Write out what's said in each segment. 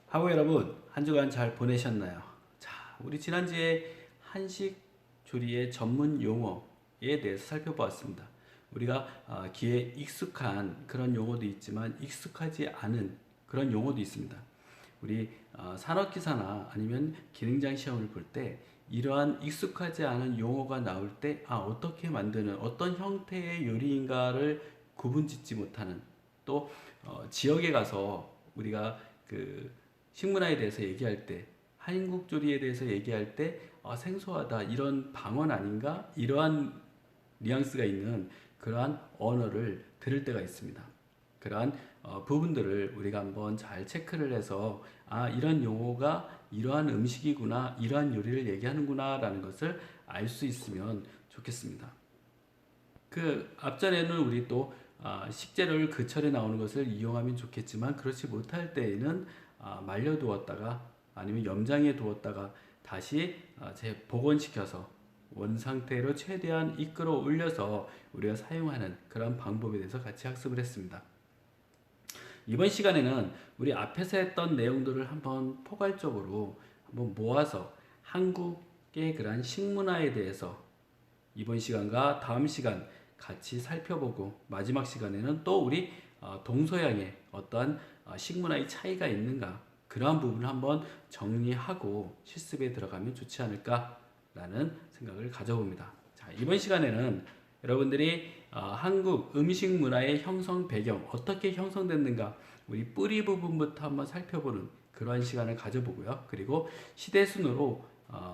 하고 여러분, 한 주간 잘 보내셨나요? 자, 우리 지난주에 한식 조리의 전문 용어에 대해서 살펴보았습니다. 우리가 귀에 익숙한 그런 용어도 있지만 익숙하지 않은 그런 용어도 있습니다. 우리 산업기사나 아니면 기능장 시험을 볼 때 이러한 익숙하지 않은 용어가 나올 때 어떻게 만드는 어떤 형태의 요리인가를 구분짓지 못하는 또 지역에 가서 우리가 그 식문화에 대해서 얘기할 때 한국 조리에 대해서 얘기할 때 생소하다 이런 방언 아닌가 이러한 뉘앙스가 있는 그러한 언어를 들을 때가 있습니다. 그러한 부분들을 우리가 한번 잘 체크를 해서 이런 용어가 이러한 음식이구나 이러한 요리를 얘기하는구나 라는 것을 알 수 있으면 좋겠습니다. 그 앞전에는 우리 또 식재료를 그철에 나오는 것을 이용하면 좋겠지만 그렇지 못할 때에는 말려두었다가 아니면 염장해 두었다가 다시 복원시켜서 원상태로 최대한 이끌어 올려서 우리가 사용하는 그런 방법에 대해서 같이 학습을 했습니다. 이번 시간에는 우리 앞에서 했던 내용들을 한번 포괄적으로 한번 모아서 한국의 그러한 식문화에 대해서 이번 시간과 다음 시간 같이 살펴보고 마지막 시간에는 또 우리 동서양의 어떠한 식문화의 차이가 있는가 그러한 부분을 한번 정리하고 실습에 들어가면 좋지 않을까라는 생각을 가져봅니다. 자, 이번 시간에는 여러분들이 한국 음식 문화의 형성 배경 어떻게 형성됐는가 우리 뿌리 부분부터 한번 살펴보는 그러한 시간을 가져보고요. 그리고 시대 순으로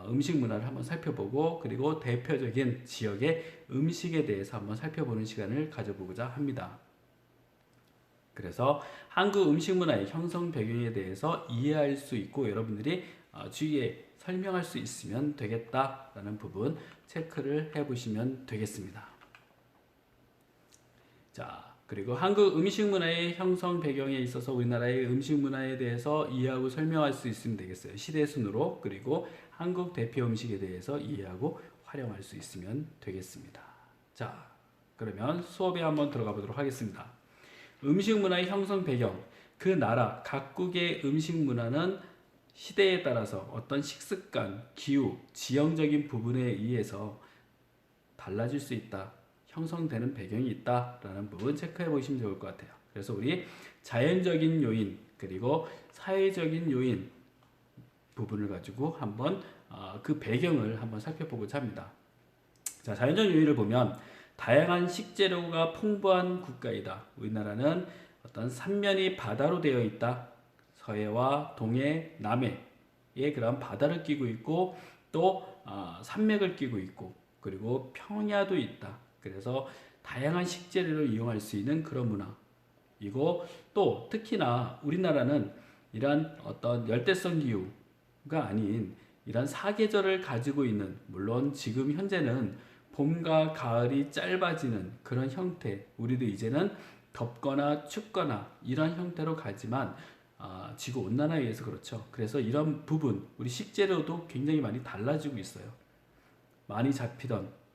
음식 문화를 한번 살펴보고 그리고 대표적인 지역의 음식에 대해서 한번 살펴보는 시간을 가져보고자 합니다. 그래서 한국 음식 문화의 형성 배경에 대해서 이해할 수 있고 여러분들이 주위에 설명할 수 있으면 되겠다라는 부분 체크를 해보시면 되겠습니다. 자, 그리고 한국 음식 문화의 형성 배경에 있어서 우리나라의 음식 문화에 대해서 이해하고 설명할 수 있으면 되겠어요. 시대 순으로. 그리고 한국 대표 음식에 대해서 이해하고 활용할 수 있으면 되겠습니다. 자, 그러면 수업에 한번 들어가 보도록 하겠습니다. 음식 문화의 형성 배경. 그 나라 각국의 음식 문화는 시대에 따라서 어떤 식습관, 기후, 지형적인 부분에 의해서 달라질 수 있다. 형성되는 배경이 있다라는 부분 체크해 보시면 좋을 것 같아요. 그래서 우리 자연적인 요인 그리고 사회적인 요인 부분을 가지고 한번 그 배경을 한번 살펴보고자 합니다. 자, 자연적 요인을 보면 다양한 식재료가 풍부한 국가이다. 우리나라는 어떤 삼면이 바다로 되어 있다. 서해와 동해, 남해의 그런 바다를 끼고 있고 또 산맥을 끼고 있고 그리고 평야도 있다. 그래서 다양한 식재료를 이용할 수 있는 그런 문화. 이고 또 특히나 우리나라는 이러한 어떤 열대성 기후가 아닌 이런 사계절을 가지고 있는 물론 지금 현재는 봄과 가을이 짧아지는 그런 형태 우리도 이제는 덥거나 춥거나 이런 형태로 가지만 지구 온난화에 의해서 그렇죠. 그래서 이런 부분 우리 식재료도 굉장히 많이 달라지고 있어요. 많이 잡히던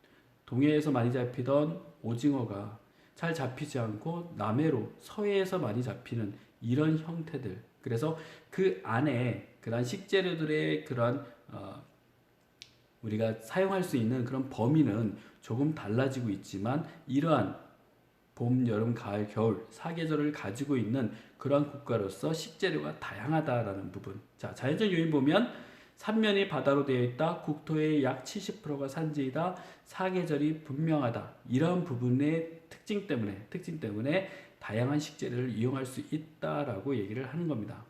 동해에서 많이 잡히던 오징어가 잘 잡히지 않고 남해로 서해에서 많이 잡히는 이런 형태들. 그래서 그 안에 그런 식재료들의 그런 우리가 사용할 수 있는 그런 범위는 조금 달라지고 있지만 이러한 봄, 여름, 가을, 겨울 사계절을 가지고 있는 그러한 국가로서 식재료가 다양하다라는 부분. 자, 자연적 요인 보면 삼면이 바다로 되어 있다. 국토의 약 70%가 산지이다. 사계절이 분명하다. 이런 부분의 특징 때문에 다양한 식재료를 이용할 수 있다라고 얘기를 하는 겁니다.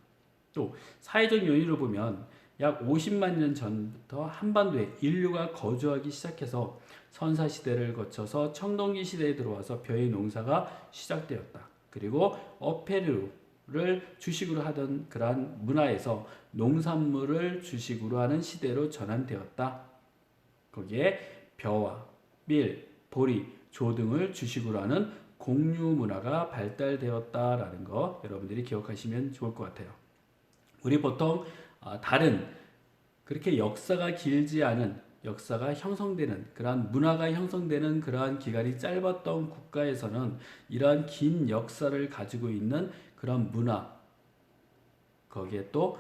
또 사회적 요인으로 보면 약 50만 년 전부터 한반도에 인류가 거주하기 시작해서 선사시대를 거쳐서 청동기 시대에 들어와서 벼의 농사가 시작되었다. 그리고 어패류를 주식으로 하던 그러한 문화에서 농산물을 주식으로 하는 시대로 전환되었다. 거기에 벼와 밀, 보리, 조 등을 주식으로 하는 공유 문화가 발달되었다라는 거 여러분들이 기억하시면 좋을 것 같아요. 우리 보통 다른 그렇게 역사가 길지 않은 역사가 형성되는 그러한 문화가 형성되는 그러한 기간이 짧았던 국가에서는 이러한 긴 역사를 가지고 있는 그런 문화 거기에 또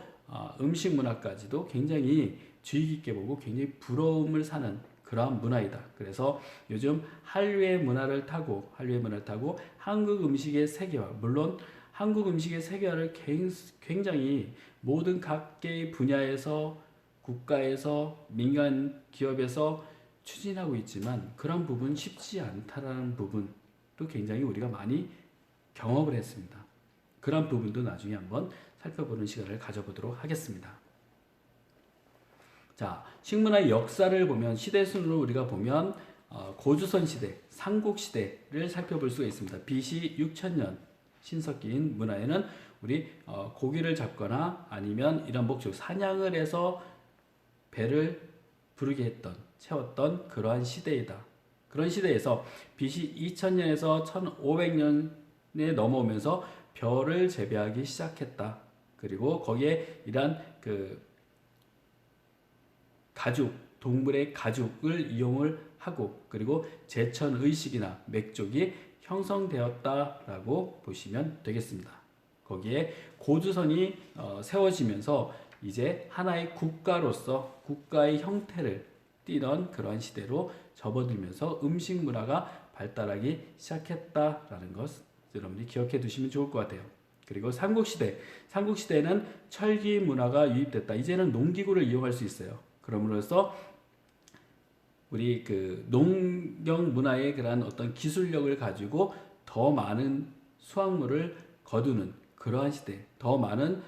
음식 문화까지도 굉장히 주의 깊게 보고 굉장히 부러움을 사는 그러한 문화이다. 그래서 요즘 한류의 문화를 타고 한국 음식의 세계화, 물론 한국 음식의 세계화를 굉장히 모든 각계의 분야에서 국가에서 민간 기업에서 추진하고 있지만 그런 부분 쉽지 않다라는 부분도 굉장히 우리가 많이 경험을 했습니다. 그런 부분도 나중에 한번 살펴보는 시간을 가져보도록 하겠습니다. 자, 식문화의 역사를 보면 시대순으로 우리가 보면 고조선 시대, 삼국 시대를 살펴볼 수가 있습니다. BC 6000년 신석기인 문화에는 우리 고기를 잡거나 아니면 이런 목적 사냥을 해서 배를 부르게 했던 채웠던 그러한 시대이다. 그런 시대에서 BC 2000년에서 1500년에 넘어오면서 벼를 재배하기 시작했다. 그리고 거기에 이러한 가죽, 동물의 가죽을 이용을 하고 그리고 제천 의식이나 맥족이 형성되었다라고 보시면 되겠습니다. 거기에 고조선이 세워지면서 이제 하나의 국가로서 국가의 형태를 띠던 그러한 시대로 접어들면서 음식 문화가 발달하기 시작했다라는 것 여러분들이 기억해 두시면 좋을 것 같아요. 그리고 삼국시대에는 철기 문화가 유입됐다. 이제는 농기구를 이용할 수 있어요. 그럼으로써 우리 농경 문화의 그러한 어떤 기술력을 가지고 더 많은 수확물을 거두는 그러한 시대, 더 많은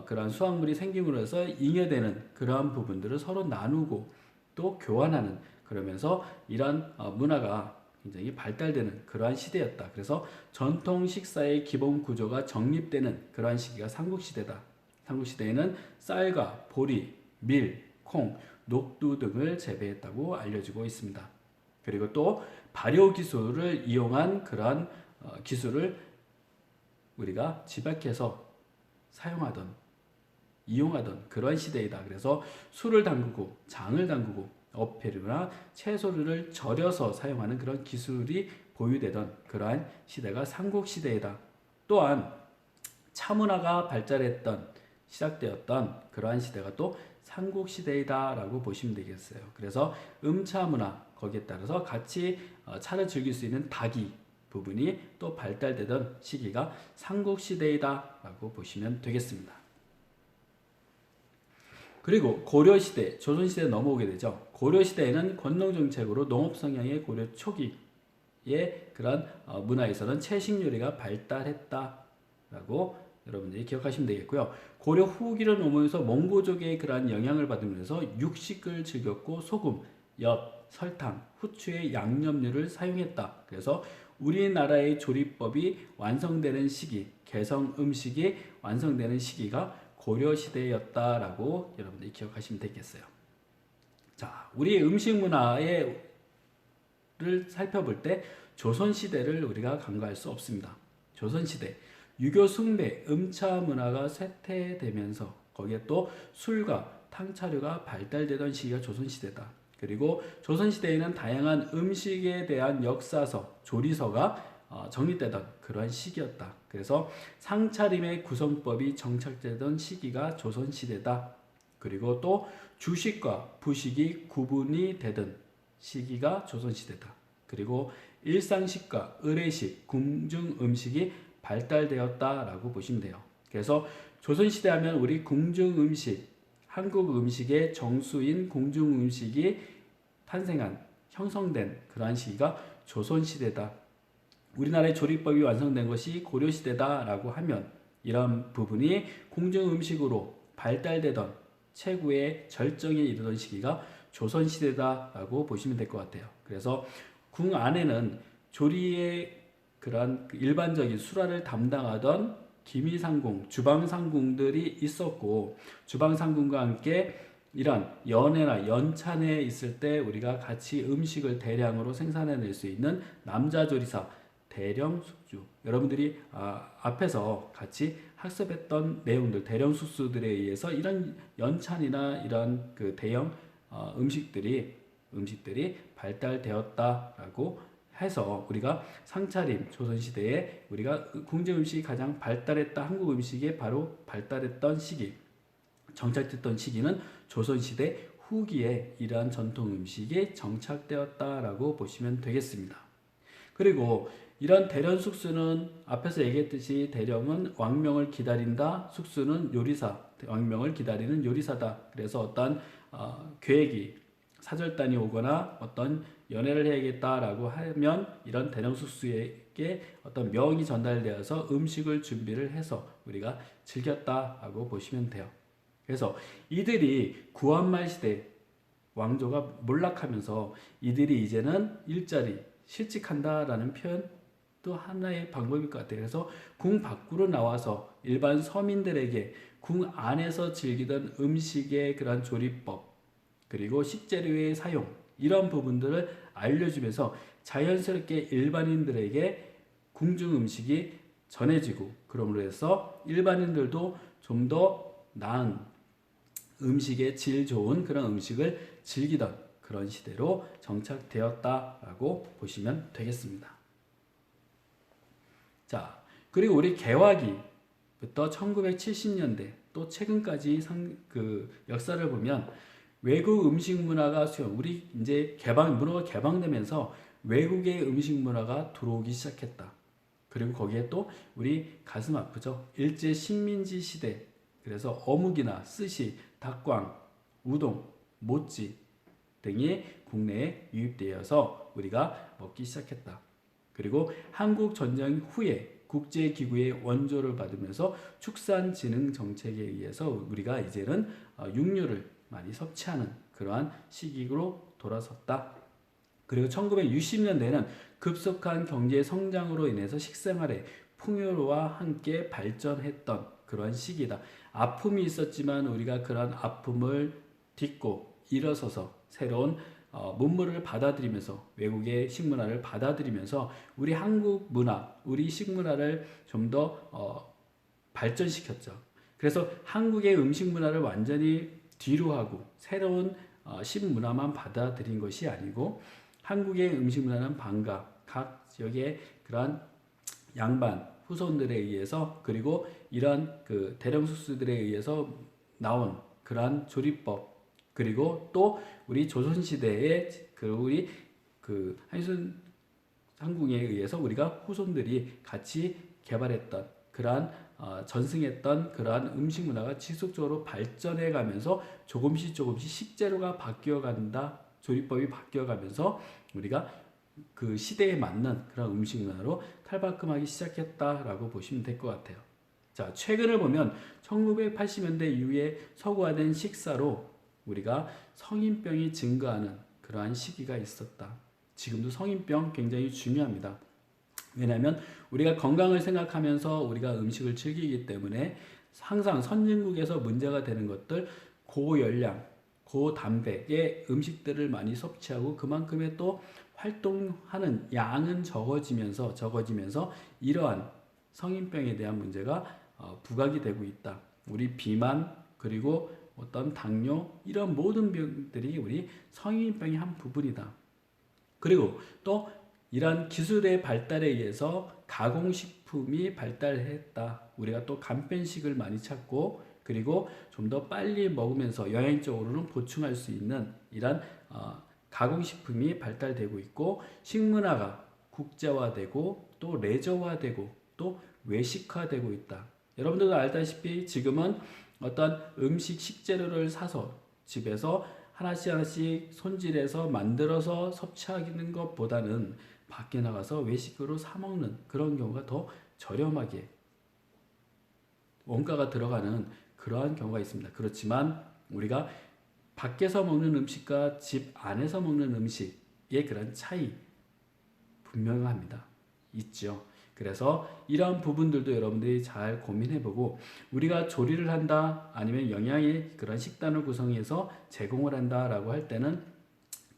그러한 수확물이 생김으로써 잉여되는 그러한 부분들을 서로 나누고 또 교환하는 그러면서 이러한 문화가 굉장히 발달되는 그러한 시대였다. 그래서 전통 식사의 기본 구조가 정립되는 그러한 시기가 삼국시대다. 삼국시대에는 쌀과 보리, 밀, 콩, 녹두 등을 재배했다고 알려지고 있습니다. 그리고 또 발효 기술을 이용한 그러한 기술을 우리가 집약해서 사용하던 이용하던 그러한 시대이다. 그래서 술을 담그고 장을 담그고 어패류나 채소를 절여서 사용하는 그런 기술이 보유되던 그러한 시대가 삼국시대이다. 또한 차문화가 시작되었던 그러한 시대가 또 삼국시대이다 라고 보시면 되겠어요. 그래서 음차문화 거기에 따라서 같이 차를 즐길 수 있는 닭이 부분이 또 발달되던 시기가 삼국시대이다 라고 보시면 되겠습니다. 그리고 고려시대, 조선시대에 넘어오게 되죠. 고려시대에는 권농정책으로 농업 성향의 고려 초기의 그런 문화에서는 채식 요리가 발달했다라고 여러분들이 기억하시면 되겠고요. 고려 후기로 넘어오면서 몽고족의 그러한 영향을 받으면서 육식을 즐겼고 소금, 엿, 설탕, 후추의 양념류를 사용했다. 그래서 우리나라의 조리법이 완성되는 시기, 개성 음식이 완성되는 시기가 고려시대였다라고 여러분들이 기억하시면 되겠어요. 자, 우리 음식 문화를 살펴볼 때 조선시대를 우리가 간과할 수 없습니다. 조선시대, 유교 숭배, 음차 문화가 쇠퇴되면서 거기에 또 술과 탕차류가 발달되던 시기가 조선시대다. 그리고 조선시대에는 다양한 음식에 대한 역사서, 조리서가 정립되던 그러한 시기였다. 그래서 상차림의 구성법이 정착되던 시기가 조선시대다. 그리고 또 주식과 부식이 구분이 되던 시기가 조선시대다. 그리고 일상식과 의례식, 궁중음식이 발달되었다라고 보시면 돼요. 그래서 조선시대 하면 우리 궁중음식, 한국 음식의 정수인 궁중음식이 형성된 그러한 시기가 조선시대다. 우리나라의 조리법이 완성된 것이 고려시대다라고 하면 이런 부분이 궁중음식으로 발달되던 최고의 절정에 이르던 시기가 조선시대다라고 보시면 될 것 같아요. 그래서 궁 안에는 조리의 그런 일반적인 수라를 담당하던 기미상궁, 주방상궁들이 있었고 주방상궁과 함께 이런 연회나 연찬에 있을 때 우리가 같이 음식을 대량으로 생산해낼 수 있는 남자조리사, 대령 숙주, 여러분들이 앞에서 같이 학습했던 내용들, 대령 숙주들에 의해서 이런 연찬이나 이런 대형 음식들이 발달되었다라고 해서 우리가 상차림 조선시대에 우리가 궁중 음식이 가장 발달했다, 한국 음식이 바로 발달했던 시기, 정착됐던 시기는 조선시대 후기에 이러한 전통 음식이 정착되었다라고 보시면 되겠습니다. 그리고 이런 대련 숙수는 앞에서 얘기했듯이 대령은 왕명을 기다린다, 숙수는 요리사, 왕명을 기다리는 요리사다. 그래서 어떤 계획이 사절단이 오거나 어떤 연애를 해야겠다라고 하면 이런 대령 숙수에게 어떤 명이 전달되어서 음식을 준비를 해서 우리가 즐겼다라고 보시면 돼요. 그래서 이들이 구한말 시대 왕조가 몰락하면서 이들이 이제는 일자리 실직한다라는 표현도 하나의 방법일 것 같아요. 그래서 궁 밖으로 나와서 일반 서민들에게 궁 안에서 즐기던 음식의 그런 조리법 그리고 식재료의 사용 이런 부분들을 알려주면서 자연스럽게 일반인들에게 궁중 음식이 전해지고 그러므로 해서 일반인들도 좀 더 나은 음식의 질 좋은 그런 음식을 즐기던 그런 시대로 정착되었다라고 보시면 되겠습니다. 자, 그리고 우리 개화기부터 1970년대 또 최근까지 역사를 보면 외국 음식 문화가 우리 이제 문화가 개방되면서 외국의 음식 문화가 들어오기 시작했다. 그리고 거기에 또 우리 가슴 아프죠. 일제 식민지 시대. 그래서 어묵이나 스시, 닭광, 우동, 모찌 등이 국내에 유입되어서 우리가 먹기 시작했다. 그리고 한국 전쟁 후에 국제기구의 원조를 받으면서 축산진흥 정책에 의해서 우리가 이제는 육류를 많이 섭취하는 그러한 시기로 돌아섰다. 그리고 1960년대에는 급속한 경제 성장으로 인해서 식생활의 풍요로와 함께 발전했던 그러한 시기다. 아픔이 있었지만 우리가 그런 아픔을 딛고 일어서서 새로운 문물을 받아들이면서 외국의 식문화를 받아들이면서 우리 한국 문화, 우리 식문화를 좀 더 발전시켰죠. 그래서 한국의 음식 문화를 완전히 뒤로 하고 새로운 식문화만 받아들인 것이 아니고 한국의 음식 문화는 각 지역의 그러한 양반 후손들에 의해서 그리고 이런 그 대령 숙수들에 의해서 나온 그러한 조리법 그리고 또 우리 조선 시대의 우리 한순 상궁에 의해서 우리가 후손들이 같이 개발했던 그러한 전승했던 그러한 음식 문화가 지속적으로 발전해 가면서 조금씩 식재료가 바뀌어 간다. 조리법이 바뀌어 가면서 우리가 그 시대에 맞는 그런 음식 문화로 탈바꿈하기 시작했다라고 보시면 될 것 같아요. 자, 최근을 보면 1980년대 이후에 서구화된 식사로 우리가 성인병이 증가하는 그러한 시기가 있었다. 지금도 성인병 굉장히 중요합니다. 왜냐하면 우리가 건강을 생각하면서 우리가 음식을 즐기기 때문에 항상 선진국에서 문제가 되는 것들 고열량, 고단백의 음식들을 많이 섭취하고 그만큼의 또 활동하는 양은 적어지면서 이러한 성인병에 대한 문제가 부각이 되고 있다. 우리 비만 그리고 어떤 당뇨 이런 모든 병들이 우리 성인병의 한 부분이다. 그리고 또 이러한 기술의 발달에 의해서 가공식품이 발달했다. 우리가 또 간편식을 많이 찾고 그리고 좀 더 빨리 먹으면서 영양적으로는 보충할 수 있는 이러한 가공식품이 발달되고 있고 식문화가 국제화되고 또 레저화되고 또 외식화되고 있다. 여러분들도 알다시피 지금은 어떤 음식 식재료를 사서 집에서 하나씩 손질해서 만들어서 섭취하는 것보다는 밖에 나가서 외식으로 사 먹는 그런 경우가 더 저렴하게 원가가 들어가는 그러한 경우가 있습니다. 그렇지만 우리가 밖에서 먹는 음식과 집 안에서 먹는 음식의 그런 차이 분명합니다. 있죠. 그래서 이러한 부분들도 여러분들이 잘 고민해보고 우리가 조리를 한다 아니면 영양의 그런 식단을 구성해서 제공을 한다라고 할 때는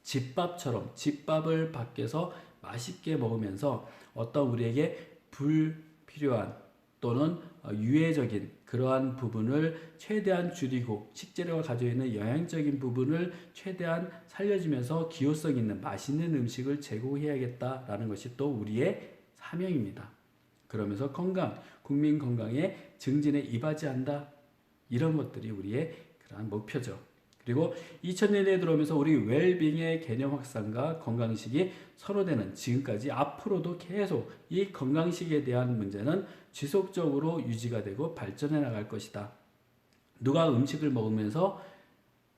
집밥처럼 집밥을 밖에서 맛있게 먹으면서 어떤 우리에게 불필요한 또는 유해적인 그러한 부분을 최대한 줄이고 식재료가 가지고 있는 영양적인 부분을 최대한 살려주면서 기호성 있는 맛있는 음식을 제공해야겠다라는 것이 또 우리의 사명입니다. 그러면서 국민 건강에 증진에 이바지한다. 이런 것들이 우리의 그러한 목표죠. 그리고 2000년에 들어오면서 우리 웰빙의 개념 확산과 건강식이 선호되는 지금까지 앞으로도 계속 이 건강식에 대한 문제는 지속적으로 유지가 되고 발전해 나갈 것이다. 누가 음식을 먹으면서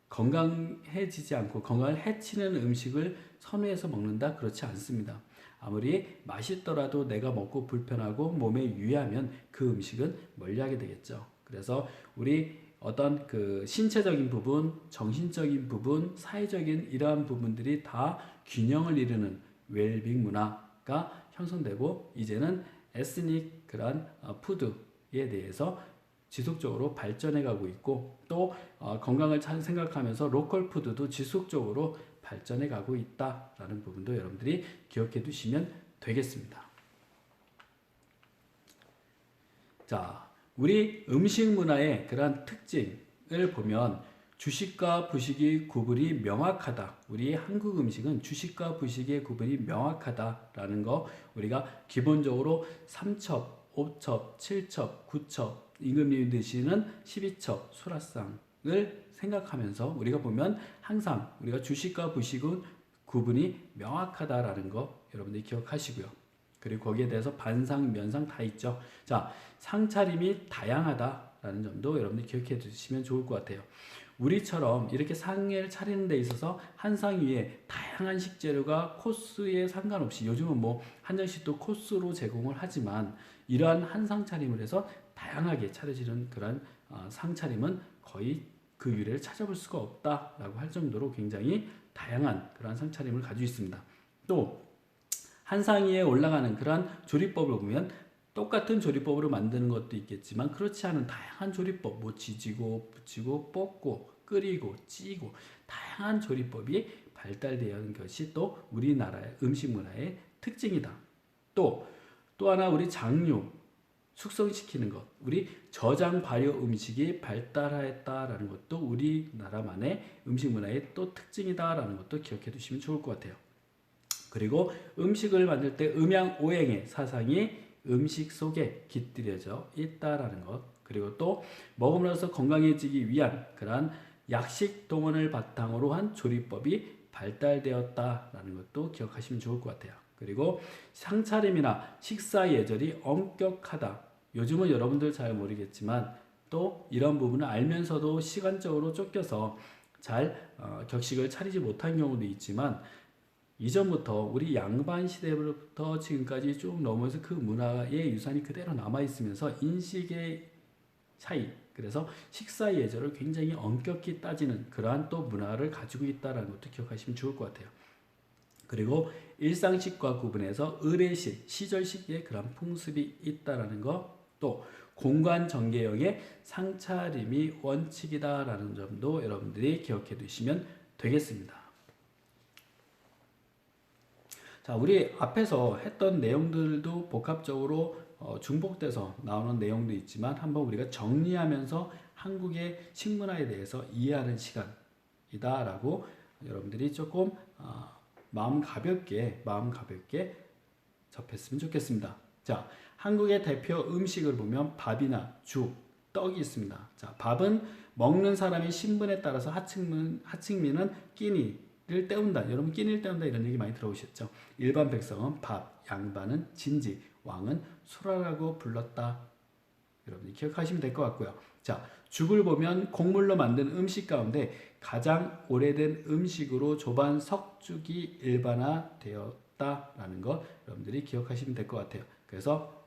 건강해지지 않고 건강을 해치는 음식을 선호해서 먹는다? 그렇지 않습니다. 아무리 맛있더라도 내가 먹고 불편하고 몸에 유해하면 그 음식은 멀리하게 되겠죠. 그래서 우리 어떤 그 신체적인 부분, 정신적인 부분, 사회적인 이러한 부분들이 다 균형을 이루는 웰빙 문화가 형성되고 이제는 에스닉 그런 푸드에 대해서 지속적으로 발전해 가고 있고 또 건강을 생각하면서 로컬 푸드도 지속적으로 발전해 가고 있다라는 부분도 여러분들이 기억해 두시면 되겠습니다. 자, 우리 음식 문화의 그러한 특징을 보면 주식과 부식의 구분이 명확하다. 우리 한국 음식은 주식과 부식의 구분이 명확하다라는 거 우리가 기본적으로 3첩, 5첩, 7첩, 9첩 임금님이 드시는 12첩 수라상을 생각하면서 우리가 보면 항상 우리가 주식과 부식은 구분이 명확하다라는 거 여러분들이 기억하시고요. 그리고 거기에 대해서 반상, 면상 다 있죠. 자, 상차림이 다양하다라는 점도 여러분들이 기억해 두시면 좋을 것 같아요. 우리처럼 이렇게 상을 차리는 데 있어서 한 상 위에 다양한 식재료가 코스에 상관없이 요즘은 뭐 한정식도 코스로 제공을 하지만 이러한 한 상 차림을 해서 다양하게 차려지는 그런 상차림은 거의 그 유래를 찾아볼 수가 없다라고 할 정도로 굉장히 다양한 그런 상차림을 가지고 있습니다. 또 한 상 위에 올라가는 그런 조리법을 보면 똑같은 조리법으로 만드는 것도 있겠지만 그렇지 않은 다양한 조리법, 뭐 지지고, 붙이고, 볶고, 끓이고, 찌고 다양한 조리법이 발달되어 있는 것이 또 우리나라의 음식 문화의 특징이다. 또 하나 우리 장류, 숙성시키는 것, 우리 저장 발효 음식이 발달하였다라는 것도 우리나라만의 음식 문화의 또 특징이다라는 것도 기억해 두시면 좋을 것 같아요. 그리고 음식을 만들 때 음양오행의 사상이 음식 속에 깃들여져 있다라는 것, 그리고 또 먹음으로써 건강해지기 위한 그러한 약식 동원을 바탕으로 한 조리법이 발달되었다라는 것도 기억하시면 좋을 것 같아요. 그리고 상차림이나 식사 예절이 엄격하다. 요즘은 여러분들 잘 모르겠지만 또 이런 부분을 알면서도 시간적으로 쫓겨서 잘 격식을 차리지 못한 경우도 있지만 이전부터 우리 양반 시대부터 지금까지 쭉 넘어서 그 문화의 유산이 그대로 남아있으면서 인식의 차이, 그래서 식사 예절을 굉장히 엄격히 따지는 그러한 또 문화를 가지고 있다는 것도 기억하시면 좋을 것 같아요. 그리고 일상식과 구분해서 의례식, 시절식의 그런 풍습이 있다는 것, 또 공간 전개형의 상차림이 원칙이다라는 점도 여러분들이 기억해 두시면 되겠습니다. 자, 우리 앞에서 했던 내용들도 복합적으로 중복돼서 나오는 내용도 있지만 한번 우리가 정리하면서 한국의 식문화에 대해서 이해하는 시간이다라고 여러분들이 조금 마음 가볍게 접했으면 좋겠습니다. 자, 한국의 대표 음식을 보면 밥이나 죽, 떡이 있습니다. 자, 밥은 먹는 사람의 신분에 따라서 하층민은 끼니를 때운다. 여러분 끼니를 때운다 이런 얘기 많이 들어보셨죠? 일반 백성은 밥, 양반은 진지, 왕은 수라라고 불렀다. 여러분이 기억하시면 될 것 같고요. 자, 죽을 보면 곡물로 만든 음식 가운데 가장 오래된 음식으로 조반 석죽이 일반화되었다라는 거 여러분들이 기억하시면 될 것 같아요. 그래서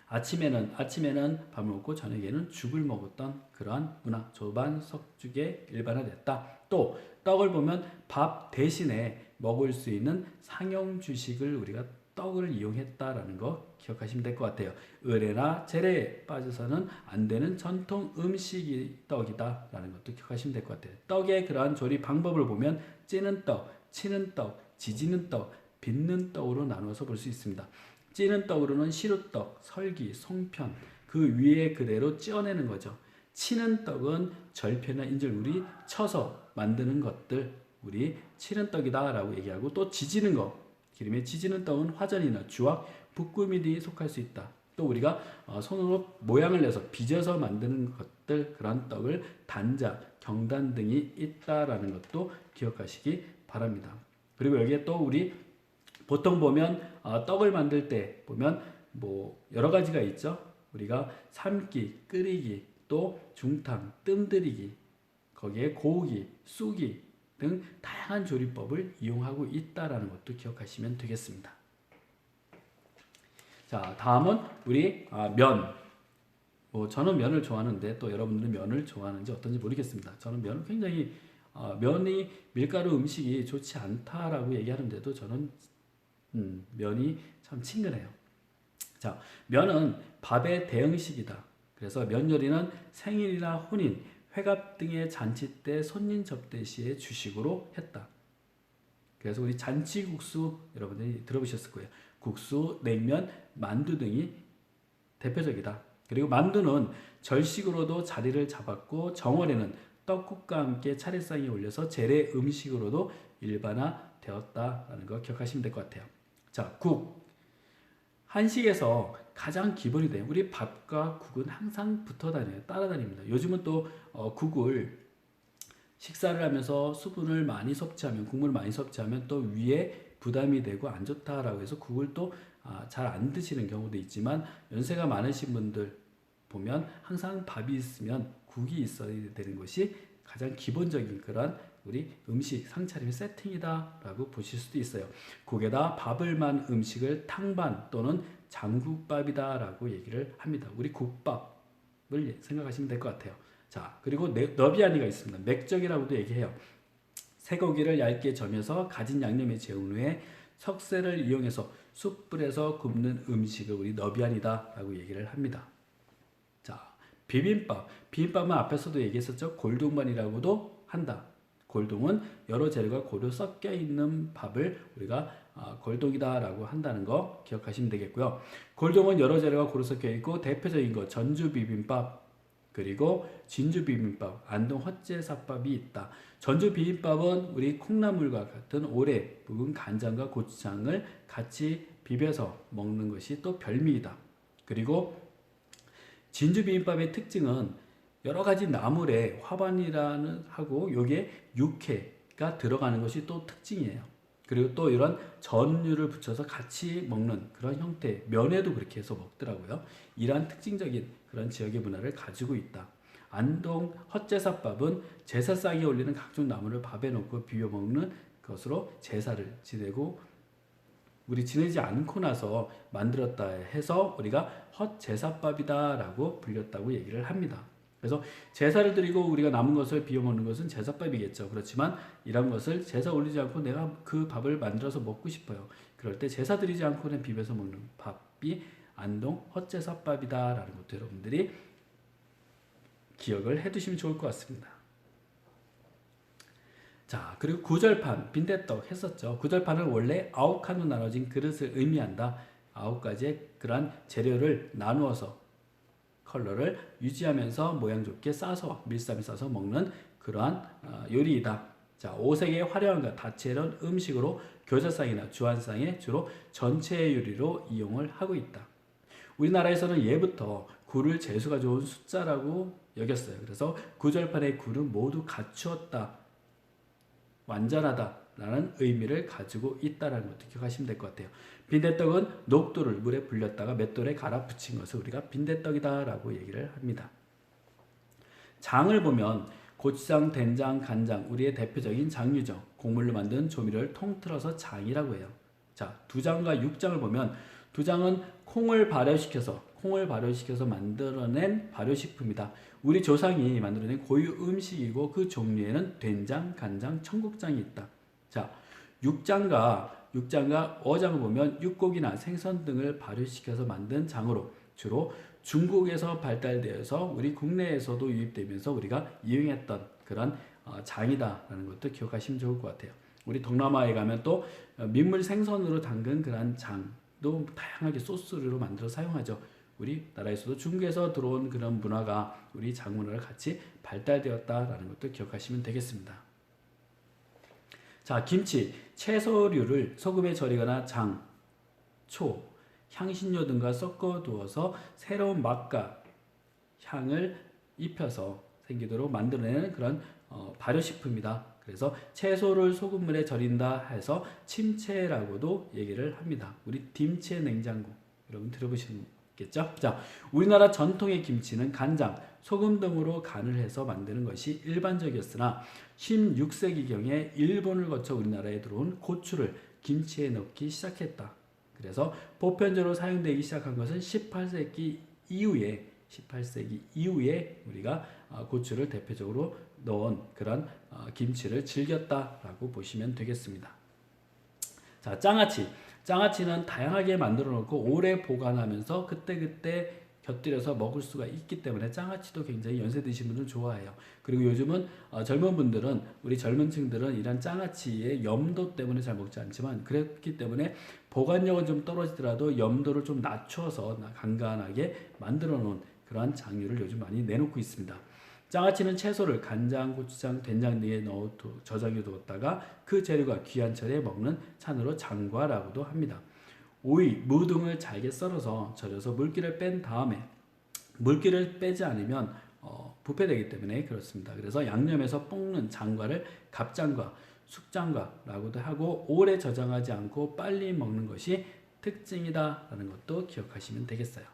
아침에는 밥을 먹고 저녁에는 죽을 먹었던 그러한 문화, 조반 석죽에 일반화됐다. 또 떡을 보면 밥 대신에 먹을 수 있는 상용 주식을 우리가 떡을 이용했다라는 거 기억하시면 될 것 같아요. 의례나 제례에 빠져서는 안 되는 전통 음식이 떡이다라는 것도 기억하시면 될 것 같아요. 떡의 그러한 조리 방법을 보면 찌는 떡, 치는 떡, 지지는 떡, 빚는 떡으로 나누어서 볼 수 있습니다. 찌는 떡으로는 시루떡, 설기, 송편, 그 위에 그대로 찌어내는 거죠. 치는 떡은 절편이나 인절물이 쳐서 만드는 것들 우리 치는 떡이다 라고 얘기하고, 또 지지는 거, 기름에 지지는 떡은 화전이나 주악, 붓구미 등이 속할 수 있다. 또 우리가 손으로 모양을 내서 빚어서 만드는 것들, 그런 떡을 단자, 경단 등이 있다라는 것도 기억하시기 바랍니다. 그리고 여기에 또 우리 보통 보면 떡을 만들 때 보면 뭐 여러 가지가 있죠. 우리가 삶기, 끓이기, 또 중탕, 뜸들이기, 거기에 고우기, 쑥기 등 다양한 조리법을 이용하고 있다라는 것도 기억하시면 되겠습니다. 자, 다음은 우리 면. 저는 면을 좋아하는데 또 여러분들은 면을 좋아하는지 어떤지 모르겠습니다. 저는 면을 굉장히 면이 밀가루 음식이 좋지 않다라고 얘기하는데도 저는 면이 참 친근해요. 자, 면은 밥의 대응식이다. 그래서 면 요리는 생일이나 혼인, 회갑 등의 잔치 때 손님 접대 시에 주식으로 했다. 그래서 우리 잔치국수 여러분들이 들어보셨을 거예요. 국수, 냉면, 만두 등이 대표적이다. 그리고 만두는 절식으로도 자리를 잡았고, 정월에는 떡국과 함께 차례상에 올려서 재래 음식으로도 일반화되었다라는 거 기억하시면 될 것 같아요. 자, 국. 한식에서 가장 기본이 돼요. 우리 밥과 국은 항상 붙어 다녀요. 따라다닙니다. 요즘은 또 국을 식사를 하면서 수분을 많이 섭취하면, 국물을 많이 섭취하면 또 위에 부담이 되고 안 좋다라고 해서 국을 또 잘 안 드시는 경우도 있지만, 연세가 많으신 분들 보면 항상 밥이 있으면 국이 있어야 되는 것이 가장 기본적인 그런 우리 음식 상차림의 세팅이다 라고 보실 수도 있어요. 국에다 밥을 만 음식을 탕반 또는 장국밥이다 라고 얘기를 합니다. 우리 국밥을 생각하시면 될 것 같아요. 자, 그리고 너비아니가 있습니다. 맥적이라고도 얘기해요. 쇠고기를 얇게 점여서 가진 양념에 재운 후에 석쇠를 이용해서 숯불에서 굽는 음식을 우리 너비아니다 라고 얘기를 합니다. 자, 비빔밥. 비빔밥은 앞에서도 얘기했었죠. 골동반이라고도 한다. 골동은 여러 재료가 고루 섞여 있는 밥을 우리가 골동이다 라고 한다는 거 기억하시면 되겠고요. 골동은 여러 재료가 고루 섞여 있고, 대표적인 거 전주 비빔밥, 그리고 진주 비빔밥, 안동 헛제사밥이 있다. 전주 비빔밥은 우리 콩나물과 같은 오래 묵은 간장과 고추장을 같이 비벼서 먹는 것이 또 별미이다. 그리고 진주 비빔밥의 특징은 여러 가지 나물에 화반이라는 하고 여기에 육회가 들어가는 것이 또 특징이에요. 그리고 또 이런 전류를 붙여서 같이 먹는 그런 형태, 면에도 그렇게 해서 먹더라고요. 이러한 특징적인 그런 지역의 문화를 가지고 있다. 안동 헛제사밥은 제사상에 올리는 각종 나물을 밥에 넣고 비벼 먹는 것으로 제사를 지내고, 우리 지내지 않고 나서 만들었다 해서 우리가 헛제사밥이다 라고 불렸다고 얘기를 합니다. 그래서 제사를 드리고 우리가 남은 것을 비워 먹는 것은 제사밥이겠죠. 그렇지만 이런 것을 제사 올리지 않고 내가 그 밥을 만들어서 먹고 싶어요. 그럴 때 제사 드리지 않고 그냥 비벼서 먹는 밥이 안동 헛제사밥이다 라는 것도 여러분들이 기억을 해두시면 좋을 것 같습니다. 자, 그리고 구절판, 빈대떡 했었죠. 구절판은 원래 9칸으로 나눠진 그릇을 의미한다. 9가지의 그러한 재료를 나누어서 컬러를 유지하면서 모양 좋게 싸서 밀감에 싸서 먹는 그러한 요리이다. 자, 5색의 화려함과 다채로운 음식으로 교자상이나 주안상에 주로 전체 요리로 이용을 하고 있다. 우리나라에서는 예부터 굴을 재수가 좋은 숫자라고 여겼어요. 그래서 구절판의 굴은 모두 갖추었다, 완전하다라는 의미를 가지고 있다라는 것도 기억하시면 될 것 같아요. 빈대떡은 녹두를 물에 불렸다가 맷돌에 갈아 붙인 것을 우리가 빈대떡이다라고 얘기를 합니다. 장을 보면 고추장, 된장, 간장, 우리의 대표적인 장류죠. 곡물로 만든 조미료를 통틀어서 장이라고 해요. 자, 두장과 육장을 보면 두장은 콩을 발효시켜서 만들어낸 발효식품이다. 우리 조상이 만들어낸 고유 음식이고 그 종류에는 된장, 간장, 청국장이 있다. 자, 육장과 어장을 보면 육고기나 생선 등을 발효시켜서 만든 장으로 주로 중국에서 발달되어서 우리 국내에서도 유입되면서 우리가 이용했던 그런 장이다라는 것도 기억하시면 좋을 것 같아요. 우리 동남아에 가면 또 민물 생선으로 담근 그런 장도 다양하게 소스로 만들어 사용하죠. 우리나라에서도 중국에서 들어온 그런 문화가 우리 장문화를 같이 발달되었다라는 것도 기억하시면 되겠습니다. 자, 김치, 채소류를 소금에 절이거나 장, 초, 향신료 등과 섞어 두어서 새로운 맛과 향을 입혀서 생기도록 만들어내는 그런 발효식품이다. 그래서 채소를 소금물에 절인다 해서 침채라고도 얘기를 합니다. 우리 김치 냉장고 여러분 들어보셨겠죠? 자, 우리나라 전통의 김치는 간장, 소금 등으로 간을 해서 만드는 것이 일반적이었으나 16세기경에 일본을 거쳐 우리나라에 들어온 고추를 김치에 넣기 시작했다. 그래서 보편적으로 사용되기 시작한 것은 18세기 이후에 우리가 고추를 대표적으로 넣은 그런 김치를 즐겼다라고 보시면 되겠습니다. 자, 장아찌는 다양하게 만들어 놓고 오래 보관하면서 그때그때 곁들여서 먹을 수가 있기 때문에 장아찌도 굉장히 연세 드신 분들은 좋아해요. 그리고 요즘은 젊은 분들은, 우리 젊은 층들은 이런 장아찌의 염도 때문에 잘 먹지 않지만, 그렇기 때문에 보관력은 좀 떨어지더라도 염도를 좀 낮춰서 간간하게 만들어 놓은 그러한 장류를 요즘 많이 내놓고 있습니다. 장아찌는 채소를 간장, 고추장, 된장 등에 넣어 저장해 두었다가 그 재료가 귀한 철에 먹는 찬으로 장과라고도 합니다. 오이, 무 등을 잘게 썰어서 절여서 물기를 뺀 다음에, 물기를 빼지 않으면 부패되기 때문에 그렇습니다. 그래서 양념해서 볶는 장과를 갑장과, 숙장과라고도 하고 오래 저장하지 않고 빨리 먹는 것이 특징이다라는 것도 기억하시면 되겠어요.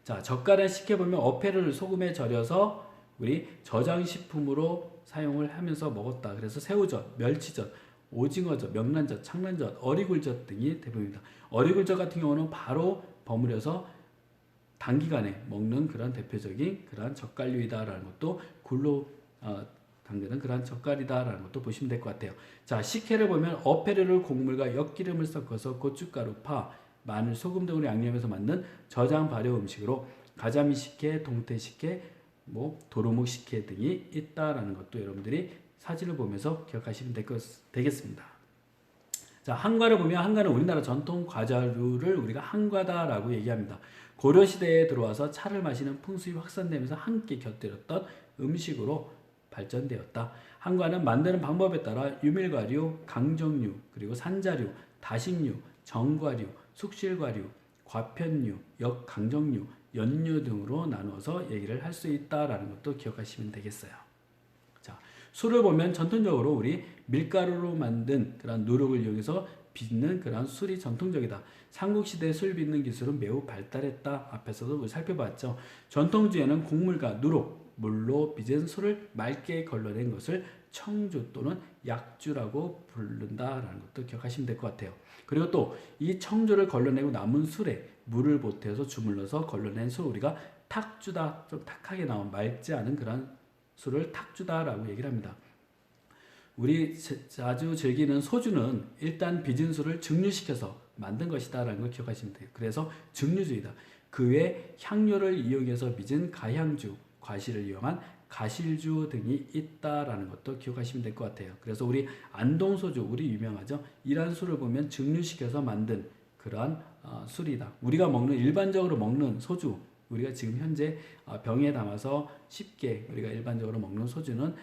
자, 젓갈은 쉽게 보면 어패를 소금에 절여서 우리 저장식품으로 사용을 하면서 먹었다. 그래서 새우젓, 멸치젓, 오징어젓, 명란젓, 창란젓, 어리굴젓 등이 대부분입니다. 어리굴젓 같은 경우는 바로 버무려서 단기간에 먹는 그런 대표적인 그런 젓갈류이다라는 것도 굴로 담그는 그런 젓갈이다라는 것도 보시면 될 것 같아요. 자, 식혜를 보면 어패류를 곡물과 엿기름을 섞어서 고춧가루, 파, 마늘, 소금 등으로 양념해서 만든 저장 발효 음식으로 가자미 식혜, 동태 식혜, 도루묵 식혜 등이 있다라는 것도 여러분들이 사진을 보면서 기억하시면 되겠습니다. 자, 한과를 보면 한과는 우리나라 전통 과자류를 우리가 한과다라고 얘기합니다. 고려시대에 들어와서 차를 마시는 풍습이 확산되면서 함께 곁들였던 음식으로 발전되었다. 한과는 만드는 방법에 따라 유밀과류, 강정류, 그리고 산자류, 다식류, 정과류, 숙실과류, 과편류, 역강정류, 연류 등으로 나누어서 얘기를 할 수 있다라는 것도 기억하시면 되겠어요. 자, 술을 보면 전통적으로 우리 밀가루로 만든 그런 누룩을 이용해서 빚는 그런 술이 전통적이다. 삼국시대 술 빚는 기술은 매우 발달했다. 앞에서도 살펴봤죠. 전통주에는 곡물과 누룩, 물로 빚은 술을 맑게 걸러낸 것을 청주 또는 약주라고 부른다라는 것도 기억하시면 될 것 같아요. 그리고 또 이 청주를 걸러내고 남은 술에 물을 보태서 주물러서 걸러낸 술, 우리가 탁주다, 좀 탁하게 나온 맑지 않은 그런 술을 탁주다라고 얘기를 합니다. 우리 자주 즐기는 소주는 일단 빚은 술을 증류시켜서 만든 것이다라는 걸 기억하시면 돼요. 그래서 증류주의다. 그 외에 향료를 이용해서 빚은 가향주, 과실을 이용한 가실주 등이 있다라는 것도 기억하시면 될 것 같아요. 그래서 우리 안동소주, 우리 유명하죠. 이러한 술을 보면 증류시켜서 만든 그러한 술이다. 우리가 일반적으로 먹는 소주, 우리가 지금 현재 병에 담아서 쉽게 우리가 일반적으로 먹는 소주는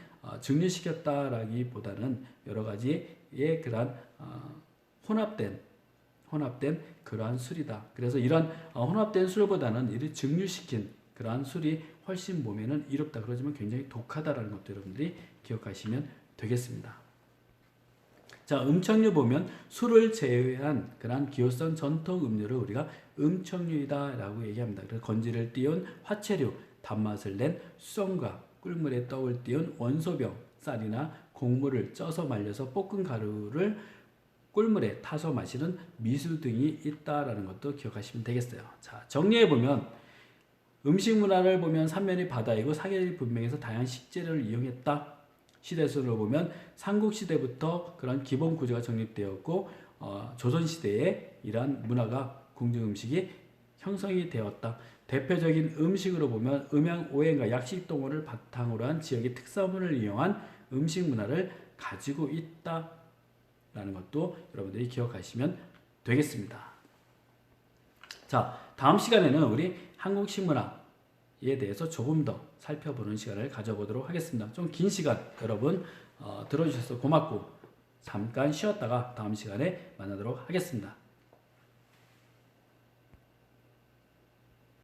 증류시켰다라기보다는 여러 가지의 그러한 혼합된 그러한 술이다. 그래서 이런 혼합된 술보다는 이를 증류시킨 그러한 술이 훨씬 몸에는 이롭다. 그러지만 굉장히 독하다라는 것도 여러분들이 기억하시면 되겠습니다. 자, 음청류 보면 술을 제외한 그러한 기호성 전통 음료를 우리가 음청류이다라고 얘기합니다. 그래서 건지를 띄운 화채류, 단맛을 낸 수성과 꿀물에 떡을 띄운 원소병, 쌀이나 곡물을 쪄서 말려서 볶은 가루를 꿀물에 타서 마시는 미수 등이 있다라는 것도 기억하시면 되겠어요. 자, 정리해보면 음식 문화를 보면 삼면이 바다이고 사계절이 분명해서 다양한 식재료를 이용했다. 시대순으로 보면 삼국시대부터 그런 기본 구조가 정립되었고 조선시대에 이러한 문화가 궁중음식이 형성이 되었다. 대표적인 음식으로 보면 음양 오행과 약식동원을 바탕으로 한 지역의 특산물을 이용한 음식 문화를 가지고 있다라는 것도 여러분들이 기억하시면 되겠습니다. 자, 다음 시간에는 우리 한국 식문화에 대해서 조금 더 살펴보는 시간을 가져보도록 하겠습니다. 좀 긴 시간 여러분 들어주셔서 고맙고 잠깐 쉬었다가 다음 시간에 만나도록 하겠습니다.